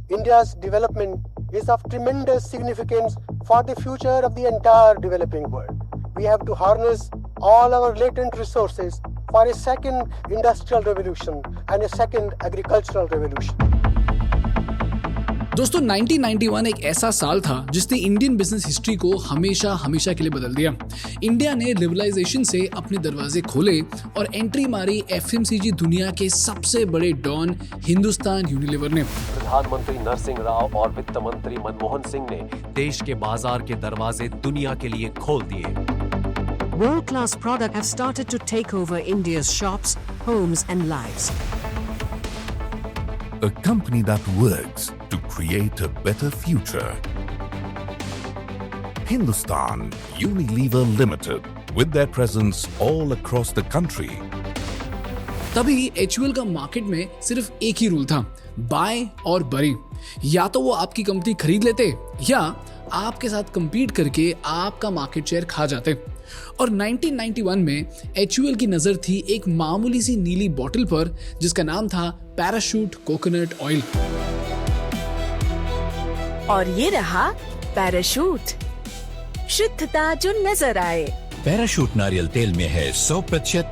India's development is of tremendous significance for the future of the entire developing world. We have to harness all our latent resources for a second industrial revolution and a second agricultural revolution. दोस्तों 1991 एक ऐसा साल था जिसने Indian business history को हमेशा हमेशा के लिए बदल दिया। इंडिया ने लिबरलाइजेशन से अपने दरवाजे खोले और एंट्री मारी एफएमसीजी दुनिया के सबसे बड़े डॉन हिंदुस्तान यूनिलीवर ने। प्रधानमंत्री नरसिंह राव और वित्त मंत्री मनमोहन सिंह ने देश के बाजार के दरवाजे दुनिया के लिए खोल दिए। World-class products have started to take over India's shops, homes and lives. A company that works to create a better future. Hindustan Unilever Limited, with their presence all across the country. तभी HUL का market में सिर्फ एक ही rule था, bye और बरी। या तो वो आपकी कंपनी खरीद लेते या आपके साथ कंपीट करके आपका मार्केट शेयर खा जाते। और 1991 में HUL की नजर थी एक मामूली सी नीली बोतल पर जिसका नाम था पैराशूट कोकोनट ऑयल। और ये रहा पैराशूट, शुद्धता जो नजर आए। पैराशूट नारियल तेल में है 100%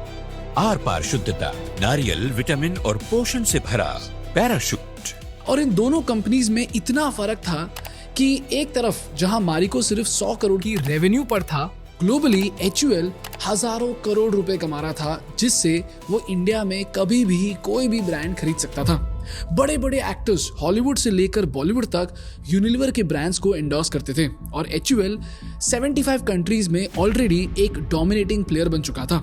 आर पार शुद्धता, नारियल विटामिन और पोषण से भरा पैराशूट। और इन दोनों कंपनीज में इतना फर्क था कि एक तरफ जहां मारिको सिर्फ 100 करोड़ की रेवेन्यू पर था, ग्लोबली HUL हजारों करोड़ रुपए कमा रहा था, जिससे वो इंडिया में कभी भी कोई भी ब्रांड खरीद सकता था। बड़े बड़े एक्टर्स हॉलीवुड से लेकर बॉलीवुड तक यूनिलीवर के ब्रांड्स को एंडोर्स करते थे और HUL 75 कंट्रीज में ऑलरेडी एक डोमिनेटिंग प्लेयर बन चुका था।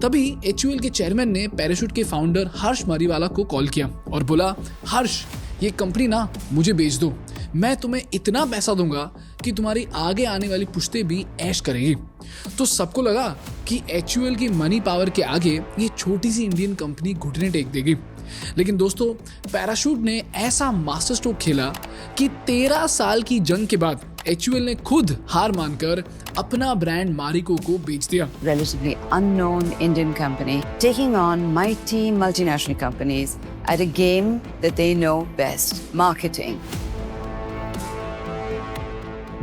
तभी HUL के चेयरमैन ने पैराशूट के फाउंडर हर्ष मारीवाला को कॉल किया और बोला, हर्ष ये कंपनी ना मुझे बेच दो, मैं तुम्हें इतना पैसा दूंगा कि तुम्हारी आगे आने वाली पुश्तें भी ऐश करेगी। तो सबको लगा कि HUL की मनी पावर के आगे ये छोटी सी इंडियन कंपनी घुटने टेक देगी। लेकिन दोस्तों पैराशूट ने ऐसा मास्टर स्ट्रोक खेला कि 13 साल की जंग के बाद HUL ने खुद हार मानकर अपना ब्रांड मारिको को बेच दिया। Relatively unknown Indian company taking on mighty multinational companies at a game that they know best, marketing.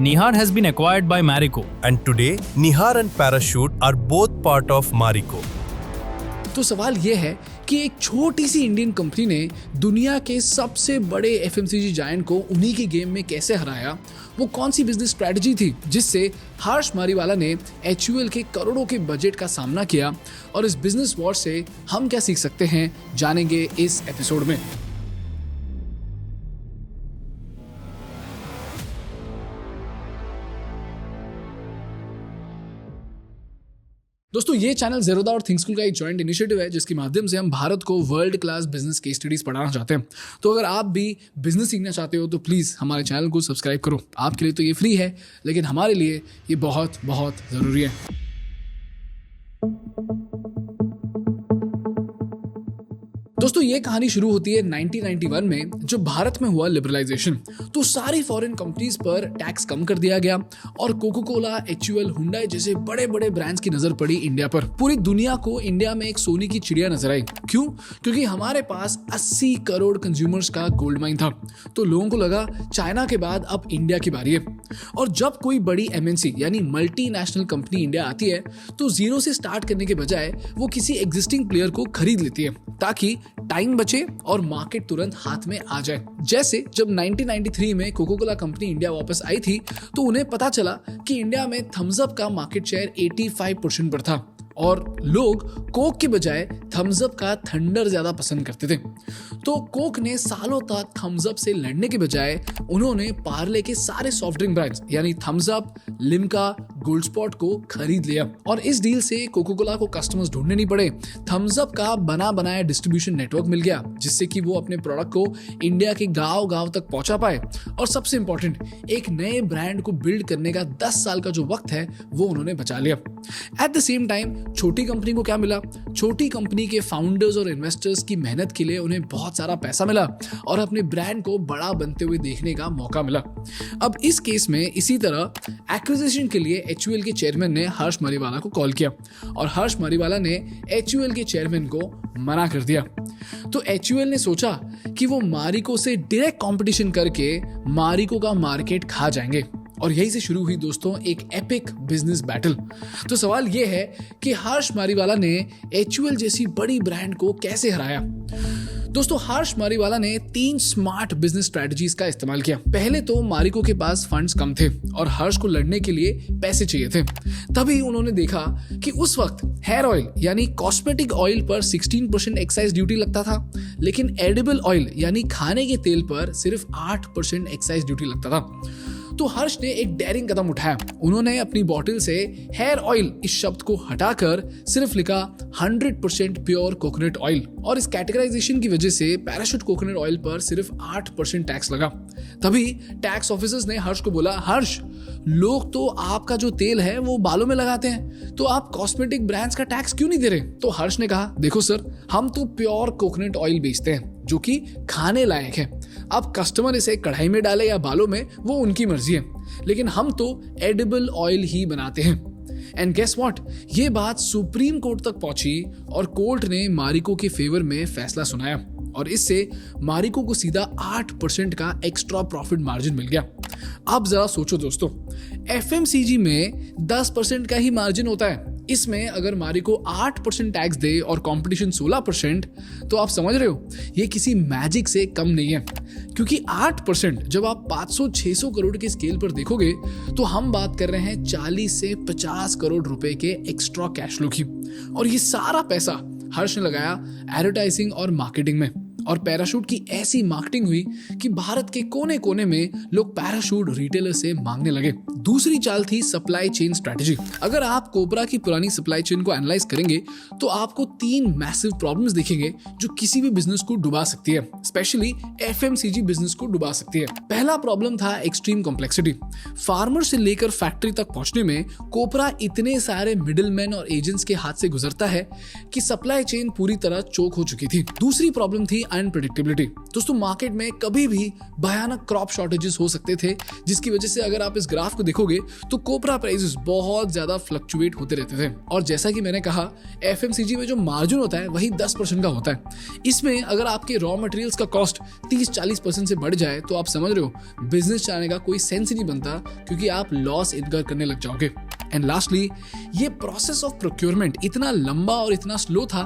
Nihar has been acquired by Marico. And today, Nihar and Parachute are both part of Marico. तो सवाल यह है कि एक छोटी सी Indian company ने दुनिया के सबसे बड़े एफएमसीजी जायंट को उन्हीं के गेम में कैसे हराया? वो कौन सी बिजनेस स्ट्रेटजी थी जिससे हर्ष मारीवाला ने HUL के करोड़ों के बजट का सामना किया? और इस बिजनेस वॉर से हम क्या सीख सकते हैं, जानेंगे इस एपिसोड में। दोस्तों ये चैनल ज़ेरोदा और थिंक स्कूल का एक जॉइंट इनिशिएटिव है जिसके माध्यम से हम भारत को world class business case studies पढ़ाना चाहते हैं। तो अगर आप भी बिजनेस सीखना चाहते हो तो प्लीज़ हमारे चैनल को सब्सक्राइब करो। आपके लिए तो ये फ्री है, लेकिन हमारे लिए ये बहुत बहुत ज़रूरी है। दोस्तों ये कहानी शुरू होती है 1991 में, जब भारत में हुआ लिबरलाइजेशन। तो सारी फॉरेन कंपनीज पर टैक्स कम कर दिया गया और कोको कोला, HUL, हुंडई जैसे बड़े बड़े ब्रांड्स की नजर पड़ी इंडिया पर। पूरी दुनिया को इंडिया में एक सोने की चिड़िया नजर आई। क्यों? क्योंकि हमारे पास 80 करोड़ कंज्यूमर्स का गोल्ड माइन था। तो लोगों को लगा चाइना के बाद अब इंडिया की बारी है। और जब कोई बड़ी MNC यानी मल्टीनेशनल कंपनी इंडिया आती है तो जीरो से स्टार्ट करने के बजाय वो किसी एग्जिस्टिंग प्लेयर को खरीद लेती है ताकि टाइम बचे और मार्केट तुरंत हाथ में आ जाए। जैसे जब 1993 में कोको कोला कंपनी इंडिया वापस आई थी तो उन्हें पता चला कि इंडिया में थम्स अप का मार्केट शेयर 85% पर था और लोग कोक के बजाय थम्स अप का थंडर ज्यादा पसंद करते थे। तो कोक ने सालों तक थम्स अप से लड़ने के बजाय उन्होंने पार्ले के सारे सॉफ्ट ड्रिंक ब्रांड्स यानी Thums Up, Limca, Gold Spot को खरीद लिया और इस डील से कोको कोला को कस्टमर्स ढूंढने नहीं पड़े। थम्स अप का बना बनाया डिस्ट्रीब्यूशन नेटवर्क मिल गया जिससे कि वो अपने प्रोडक्ट को इंडिया के गांव-गांव तक पहुंचा पाए। और सबसे इंपॉर्टेंट, एक नए ब्रांड को बिल्ड करने का 10 साल का जो वक्त है वो उन्होंने बचा लिया। एट द सेम टाइम छोटी कंपनी को क्या मिला? छोटी कंपनी के फाउंडर्स और इन्वेस्टर्स की मेहनत के लिए उन्हें बहुत सारा पैसा मिला और अपने ब्रांड को बड़ा बनते हुए देखने का मौका मिला। अब इस केस में इसी तरह एक्विजिशन के लिए HUL के चेयरमैन ने हर्ष मारीवाला को कॉल किया और हर्ष मारीवाला ने HUL के चेयरमैन को मना कर दिया। तो HUL ने सोचा कि वो मारिको से डायरेक्ट कंपटीशन करके मारिको का मार्केट खा जाएंगे और यही से शुरू हुई दोस्तों एक एपिक बिजनेस बैटल। तो सवाल ये है कि हर्ष मारीवाला ने HUL जैसी बड़ी ब्रांड को कैसे हराया। दोस्तों हर्ष मारीवाला ने 3 स्मार्ट बिजनेस स्ट्रेटजीज का इस्तेमाल किया। पहले तो मारिको के पास फंड्स कम थे और हर्ष को लड़ने के लिए पैसे चाहिए थे। तभी उन्होंने देखा कि उस वक्त हेयर ऑयल यानी कॉस्मेटिक ऑयल पर 16% एक्साइज ड्यूटी लगता था, लेकिन एडिबल ऑयल यानी खाने के तेल पर सिर्फ 8% एक्साइज ड्यूटी लगता था। तो हर्ष ने एक डेयरिंग कदम उठाया। उन्होंने अपनी बोतल से हेयर ऑयल इस शब्द को हटाकर सिर्फ लिखा 100% प्योर कोकोनट ऑयल और इस कैटेगराइजेशन की वजह से पैराशूट कोकोनट ऑयल पर सिर्फ 8% टैक्स लगा। तभी टैक्स ऑफिसर्स ने हर्ष को बोला, हर्ष लोग तो आपका जो तेल है वो बालों में लगाते हैं, तो आप कॉस्मेटिक ब्रांड्स का टैक्स क्यों नहीं दे रहे। तो हर्ष ने कहा, देखो सर, हम तो प्योर कोकोनट ऑयल बेचते हैं जो कि खाने लायक है। अब कस्टमर इसे कढ़ाई में डाले या बालों में वो उनकी मर्जी है, लेकिन हम तो एडिबल ऑयल ही बनाते हैं। एंड गेस व्हाट, ये बात सुप्रीम कोर्ट तक पहुंची और कोर्ट ने मारिको के फेवर में फैसला सुनाया और इससे मारिको को सीधा 8% का एक्स्ट्रा प्रॉफिट मार्जिन मिल गया। अब जरा सोचो दोस्तों, FMCG में 10% का ही मार्जिन होता है। इसमें अगर मारिको 8% टैक्स दे और कंपटीशन 16%, तो आप समझ रहे हो ये किसी मैजिक से कम नहीं है, क्योंकि 8% जब आप 500-600 करोड़ के स्केल पर देखोगे तो हम बात कर रहे हैं 40 से 50 करोड़ रुपए के एक्स्ट्रा कैश फ्लो की। और ये सारा पैसा हर्ष ने लगाया एडवर्टाइजिंग और मार्केटिंग में। और पैराशूट की ऐसी मार्केटिंग हुई कि भारत के कोने कोने में लोग पैराशूट रिटेलर से मांगने लगे। दूसरी चाल थी सप्लाई चेन स्ट्रेटजी। अगर आप कोबरा की पुरानी सप्लाई चेन को एनालाइज करेंगे तो आपको 3 मैसिव प्रॉब्लम्स दिखेंगे जो किसी भी बिजनेस को डुबा सकती है, स्पेशली FMCG बिजनेस को डुबा सकती है। पहला प्रॉब्लम था एक्सट्रीम कॉम्प्लेक्सिटी। फार्मर से लेकर फैक्ट्री तक पहुंचने में कोबरा इतने सारे मिडिलमैन और एजेंट्स के हाथ से गुजरता है कि सप्लाई चेन पूरी तरह चोक हो चुकी थी। दूसरी प्रॉब्लम थी अनप्रेडिक्टेबिलिटी। दोस्तों मार्केट में कभी भी भयानक क्रॉप शॉर्टेजेस हो सकते थे, जिसकी वजह से अगर आप इस ग्राफ को देखोगे तो कोबरा प्राइसेस बहुत ज्यादा फ्लक्चुएट होते रहते थे। और जैसा कि मैंने कहा, FMCG में जो मार्जिन होता है वही 10% का होता है। इसमें अगर आपके रॉ मटेरियल्स का कॉस्ट 30-40% से बढ़ जाए तो आप समझ रहे हो बिजनेस चलाने का कोई सेंस ही नहीं बनता, क्योंकि आप लॉस इनकर करने लग जाओगे। एंड लास्टली, ये प्रोसेस ऑफ प्रोक्योरमेंट इतना लंबा और इतना स्लो था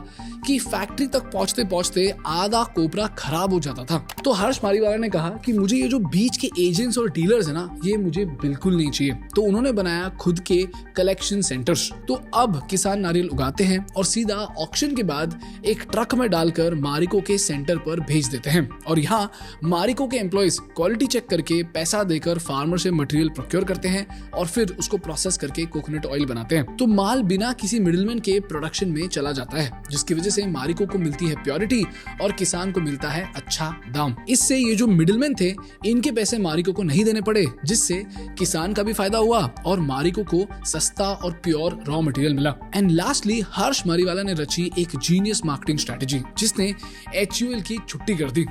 कि फैक्ट्री तक पहुंचते पहुंचते आधा कोबरा खराब हो जाता था। तो हर्ष मारीवाला ने कहा कि मुझे ये जो बीच के एजेंट्स और डीलर्स है ना, ये मुझे बिल्कुल नहीं चाहिए। तो उन्होंने बनाया खुद के कलेक्शन सेंटर्स। तो अब किसान नारियल उगाते हैं और सीधा ऑक्शन के बाद एक ट्रक में डालकर मारिको के सेंटर पर भेज देते हैं और यहाँ मारिको के एम्प्लॉइज क्वालिटी चेक करके पैसा देकर फार्मर से मटेरियल प्रोक्योर करते हैं और फिर उसको प्रोसेस करके कोकोनट ऑयल बनाते हैं। तो माल बिना किसी मिडिलमैन के प्रोडक्शन में चला जाता है, जिसकी वजह से मारिको को मिलती है प्योरिटी और किसान को मिलता है अच्छा दाम। इससे ये जो मिडिलमैन थे इनके पैसे मारिको को नहीं देने पड़े, जिससे किसान का भी फायदा हुआ और मारिको को सस्ता और प्योर रॉ मटेरियल मिला। एंड लास्टली, हर्ष मारीवाला ने रची एक जीनियस मार्केटिंग स्ट्रेटजी जिसने HUL की छुट्टी कर दी।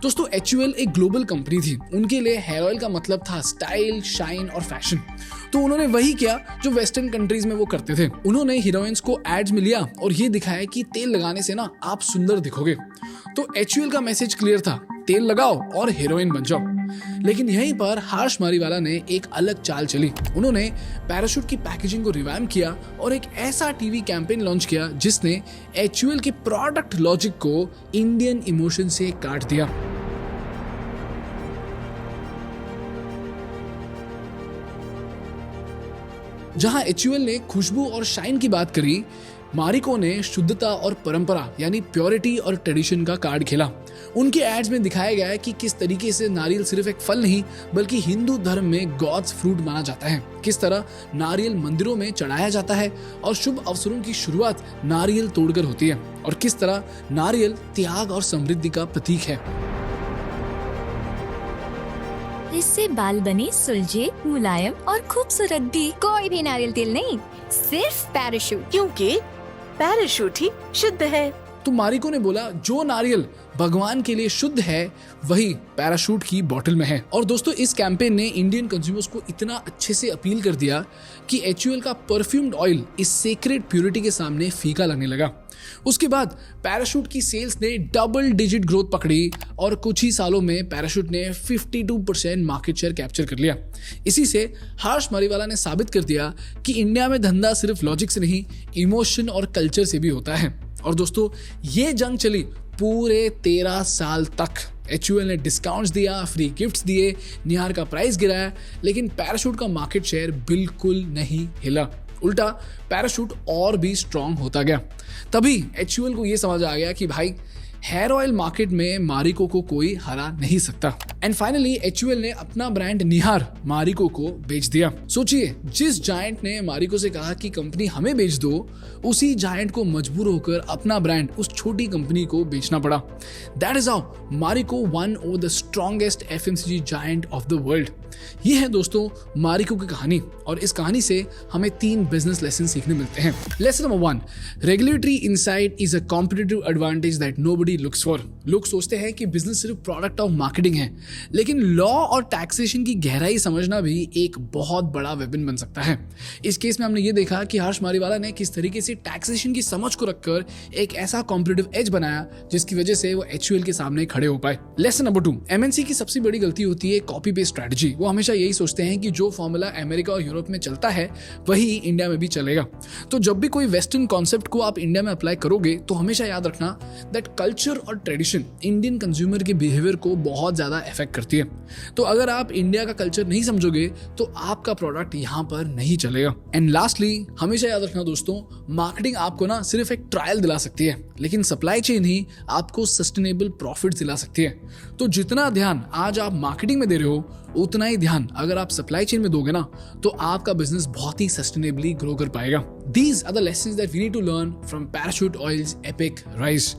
दोस्तों HUL एक ग्लोबल कंपनी थी। उनके लिए हेयर ऑयल का मतलब था स्टाइल, शाइन और फैशन। तो उन्होंने वही किया जो वेस्टर्न कंट्रीज में वो करते थे। उन्होंने हीरोइंस को एड्स में लिया और ये दिखाया कि तेल लगाने से ना आप सुंदर दिखोगे। तो HUL का मैसेज क्लियर था, तेल लगाओ और हीरोइन बन जाओ। लेकिन यहीं पर हर्ष मारीवाला ने एक अलग चाल चली। उन्होंने पैराशूट की पैकेजिंग को रिवैम्प किया और एक ऐसा टीवी कैंपेन लॉन्च किया जिसने HUL के प्रोडक्ट लॉजिक को इंडियन इमोशन से काट दिया। जहां HUL ने खुशबू और शाइन की बात करी, मारिको ने शुद्धता और परंपरा यानी प्योरिटी और ट्रेडिशन का कार्ड खेला। उनके एड्स में दिखाया गया है कि किस तरीके से नारियल सिर्फ एक फल नहीं बल्कि हिंदू धर्म में गॉड्स फ्रूट माना जाता है। किस तरह नारियल मंदिरों में चढ़ाया जाता है और शुभ अवसरों की शुरुआत नारियल तोड़कर होती है, और किस तरह नारियल त्याग और समृद्धि का प्रतीक है। इससे बाल बने सुलझे, मुलायम और खूबसूरत भी। कोई भी नारियल तेल नहीं, सिर्फ पैराशूट, क्योंकि पैराशूट ही शुद्ध है। तो मारिको ने बोला जो नारियल भगवान के लिए शुद्ध है वही पैराशूट की बोतल में है। और दोस्तों इस कैंपेन ने इंडियन कंज्यूमर्स को इतना अच्छे से अपील कर दिया कि HUL का परफ्यूम्ड ऑयल इस सेक्रेड प्योरिटी के सामने फीका लगने लगा। उसके बाद पैराशूट की सेल्स ने डबल डिजिट ग्रोथ पकड़ी और कुछ ही सालों में पैराशूट ने 52% मार्केट शेयर कैप्चर कर लिया। इसी से हर्ष मारीवाला ने साबित कर दिया कि इंडिया में धंधा सिर्फ लॉजिक से नहीं, इमोशन और कल्चर से भी होता है। और दोस्तों ये जंग चली पूरे 13 साल तक। HUL ने डिस्काउंट्स दिया, फ्री गिफ्ट्स दिए, निहार का प्राइस गिराया, लेकिन पैराशूट का मार्केट शेयर बिल्कुल नहीं हिला। उल्टा पैराशूट और भी स्ट्रांग होता गया। तभी HUL को यह समझ आ गया कि भाई हेयर ऑयल मार्केट में मारिको को कोई हरा नहीं सकता। एंड फाइनली HUL ने अपना ब्रांड निहार मारिको को बेच दिया। सोचिए, जिस जायंट ने मारिको से कहा कि कंपनी हमें बेच दो, उसी जायंट को मजबूर होकर अपना ब्रांड उस छोटी कंपनी को बेचना पड़ा। That is how Marico one of the strongest FMCG giant of the world. ये है दोस्तों मारिको की कहानी, और इस कहानी से हमें 3 बिजनेस लेसन सीखने मिलते हैं। Lesson number 1, regulatory insight is a competitive advantage that nobody looks for. लोग सोचते हैं कि बिजनेस सिर्फ प्रोडक्ट ऑफ मार्केटिंग है, लेकिन लॉ और टैक्सेशन की गहराई समझना भी एक बहुत बड़ा वेपन बन सकता है। इस केस में हमने ये देखा कि हर्ष मारीवाला ने किस तरीके से टैक्सेशन की समझ को रखकर एक ऐसा कॉम्पिटिटिव एज बनाया जिसकी वजह से वो HUL के सामने खड़े हो पाए। लेसन नंबर 2, MNC की सबसे बड़ी गलती होती है कॉपी पेस्ट स्ट्रेटजी। वो हमेशा यही सोचते हैं कि जो फॉर्मूला अमेरिका और यूरोप में चलता है वही इंडिया में भी चलेगा। तो जब भी कोई वेस्टर्न कॉन्सेप्ट को आप इंडिया में अप्लाई करोगे तो हमेशा याद रखना दैट कल्चर और ट्रेडिशन इंडियन कंज्यूमर के बिहेवियर को बहुत ज्यादा इफेक्ट करती है। तो अगर आप इंडिया का कल्चर नहीं समझोगे तो आपका प्रोडक्ट यहाँ पर नहीं चलेगा। एंड लास्टली हमेशा याद रखना दोस्तों, मार्केटिंग आपको ना सिर्फ एक ट्रायल दिला सकती है, लेकिन सप्लाई चेन ही आपको सस्टेनेबल प्रॉफिट दिला सकती है। तो जितना ध्यान आज आप मार्केटिंग में दे रहे हो, उतना ही ध्यान अगर आप सप्लाई चेन में दोगे ना, तो आपका बिजनेस बहुत ही सस्टेनेबली ग्रो कर पाएगा। These are the lessons that we need to learn from Parachute Oil's epic rise.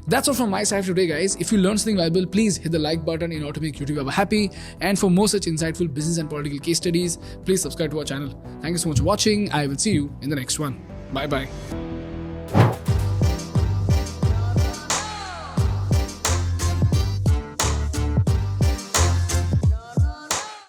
That's all from my side today, guys. If you learned something valuable, please hit the like button in order to make YouTube ever happy. And for more such insightful business and political case studies, please subscribe to our channel. Thank you so much for watching. I will see you in the next one. Bye bye.